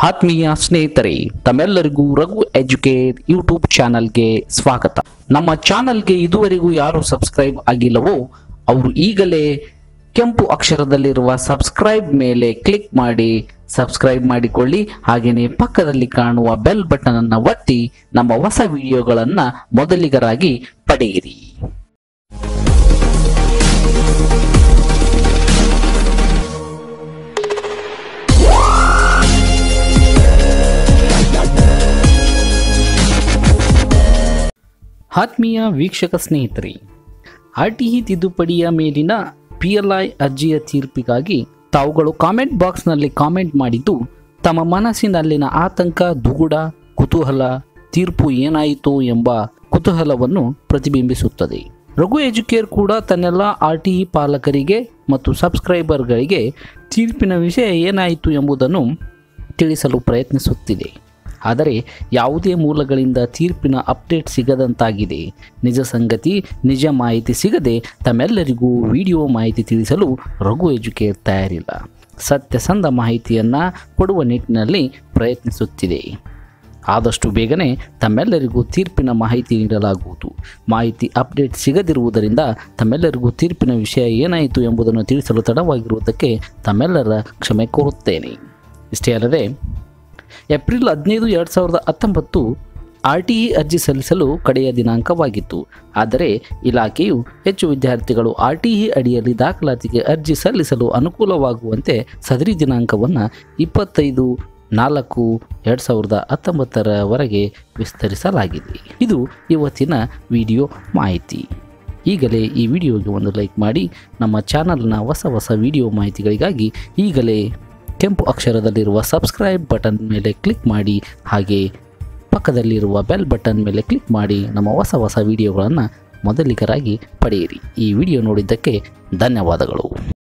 ಆತ್ಮೀಯ ಸ್ನೇಹಿತರೆ, ತಮ್ಮೆಲ್ಲರಿಗೂ ರಘು ಎಜುಕೇಟ್ ಯೂಟ್ಯೂಬ್ ಚಾನಲ್ಗೆ ಸ್ವಾಗತ. ನಮ್ಮ ಚಾನಲ್ಗೆ ಇದುವರೆಗೂ ಯಾರು ಸಬ್ಸ್ಕ್ರೈಬ್ ಆಗಿಲ್ಲವೋ ಅವರು ಈಗಲೇ ಕೆಂಪು ಅಕ್ಷರದಲ್ಲಿರುವ ಸಬ್ಸ್ಕ್ರೈಬ್ ಮೇಲೆ ಕ್ಲಿಕ್ ಮಾಡಿ ಸಬ್ಸ್ಕ್ರೈಬ್ ಮಾಡಿಕೊಳ್ಳಿ. ಹಾಗೆಯೇ ಪಕ್ಕದಲ್ಲಿ ಕಾಣುವ ಬೆಲ್ ಬಟನ್ ಅನ್ನು ಒತ್ತಿ ನಮ್ಮ ಹೊಸ ವಿಡಿಯೋಗಳನ್ನು ಮೊದಲಿಗರಾಗಿ ಪಡೆಯಿರಿ. ಆತ್ಮೀಯ ವೀಕ್ಷಕ ಸ್ನೇಹಿತರೆ, ಆರ್ಟಿಇ ತಿದ್ದುಪಡಿಯ ಮೇಲಿನ PLI ಅರ್ಜಿಯ ತೀರ್ಪಿಗಾಗಿ ತಾವುಗಳು ಕಾಮೆಂಟ್ ಬಾಕ್ಸ್ನಲ್ಲಿ ಕಾಮೆಂಟ್ ಮಾಡಿದ್ದು ತಮ್ಮ ಮನಸ್ಸಿನಲ್ಲಿನ ಆತಂಕ, ದುಗುಡ, ಕುತೂಹಲ, ತೀರ್ಪು ಏನಾಯಿತು ಎಂಬ ಕುತೂಹಲವನ್ನು ಪ್ರತಿಬಿಂಬಿಸುತ್ತದೆ. ರಘು ಎಜುಕೇರ್ ಕೂಡ ತನ್ನೆಲ್ಲ RTE ಪಾಲಕರಿಗೆ ಮತ್ತು ಸಬ್ಸ್ಕ್ರೈಬರ್ಗಳಿಗೆ ತೀರ್ಪಿನ ವಿಷಯ ಏನಾಯಿತು ಎಂಬುದನ್ನು ತಿಳಿಸಲು ಪ್ರಯತ್ನಿಸುತ್ತಿದೆ. ಆದರೆ ಯಾವುದೇ ಮೂಲಗಳಿಂದ ತೀರ್ಪಿನ ಅಪ್ಡೇಟ್ ಸಿಗದಂತಾಗಿದೆ. ನಿಜ ಸಂಗತಿ, ನಿಜ ಮಾಹಿತಿ ಸಿಗದೆ ತಮ್ಮೆಲ್ಲರಿಗೂ ವಿಡಿಯೋ ಮಾಹಿತಿ ತಿಳಿಸಲು ರಘು ಎಜುಕೇರ್ ತಯಾರಿಲ್ಲ. ಸತ್ಯಸಂಧ ಮಾಹಿತಿಯನ್ನು ಕೊಡುವ ನಿಟ್ಟಿನಲ್ಲಿ ಪ್ರಯತ್ನಿಸುತ್ತಿದೆ. ಆದಷ್ಟು ಬೇಗನೆ ತಮ್ಮೆಲ್ಲರಿಗೂ ತೀರ್ಪಿನ ಮಾಹಿತಿ ನೀಡಲಾಗುವುದು. ಮಾಹಿತಿ ಅಪ್ಡೇಟ್ ಸಿಗದಿರುವುದರಿಂದ ತಮ್ಮೆಲ್ಲರಿಗೂ ತೀರ್ಪಿನ ವಿಷಯ ಏನಾಯಿತು ಎಂಬುದನ್ನು ತಿಳಿಸಲು ತಡವಾಗಿರುವುದಕ್ಕೆ ತಮ್ಮೆಲ್ಲರ ಕ್ಷಮೆ ಕೋರುತ್ತೇನೆ. ಇಷ್ಟೇ ಅಲ್ಲದೆ ಏಪ್ರಿಲ್ 15, 2019 RTE ಅರ್ಜಿ ಸಲ್ಲಿಸಲು ಕಡೆಯ ದಿನಾಂಕವಾಗಿತ್ತು. ಆದರೆ ಇಲಾಖೆಯು ಹೆಚ್ಚು ವಿದ್ಯಾರ್ಥಿಗಳು RTE ಅಡಿಯಲ್ಲಿ ದಾಖಲಾತಿಗೆ ಅರ್ಜಿ ಸಲ್ಲಿಸಲು ಅನುಕೂಲವಾಗುವಂತೆ ಸದರಿ ದಿನಾಂಕವನ್ನು 25/4/2019 ವಿಸ್ತರಿಸಲಾಗಿದೆ. ಇದು ಇವತ್ತಿನ ವಿಡಿಯೋ ಮಾಹಿತಿ. ಈಗಲೇ ಈ ವಿಡಿಯೋಗೆ ಒಂದು ಲೈಕ್ ಮಾಡಿ ನಮ್ಮ ಚಾನಲ್ನ ಹೊಸ ವಿಡಿಯೋ ಮಾಹಿತಿಗಳಿಗಾಗಿ ಈಗಲೇ ಕೆಂಪು ಅಕ್ಷರದಲ್ಲಿರುವ ಸಬ್ಸ್ಕ್ರೈಬ್ ಬಟನ್ ಮೇಲೆ ಕ್ಲಿಕ್ ಮಾಡಿ. ಹಾಗೆ ಪಕ್ಕದಲ್ಲಿರುವ ಬೆಲ್ ಬಟನ್ ಮೇಲೆ ಕ್ಲಿಕ್ ಮಾಡಿ ನಮ್ಮ ಹೊಸ ವಿಡಿಯೋಗಳನ್ನು ಮೊದಲಿಗರಾಗಿ ಪಡೆಯಿರಿ. ಈ ವಿಡಿಯೋ ನೋಡಿದ್ದಕ್ಕೆ ಧನ್ಯವಾದಗಳು.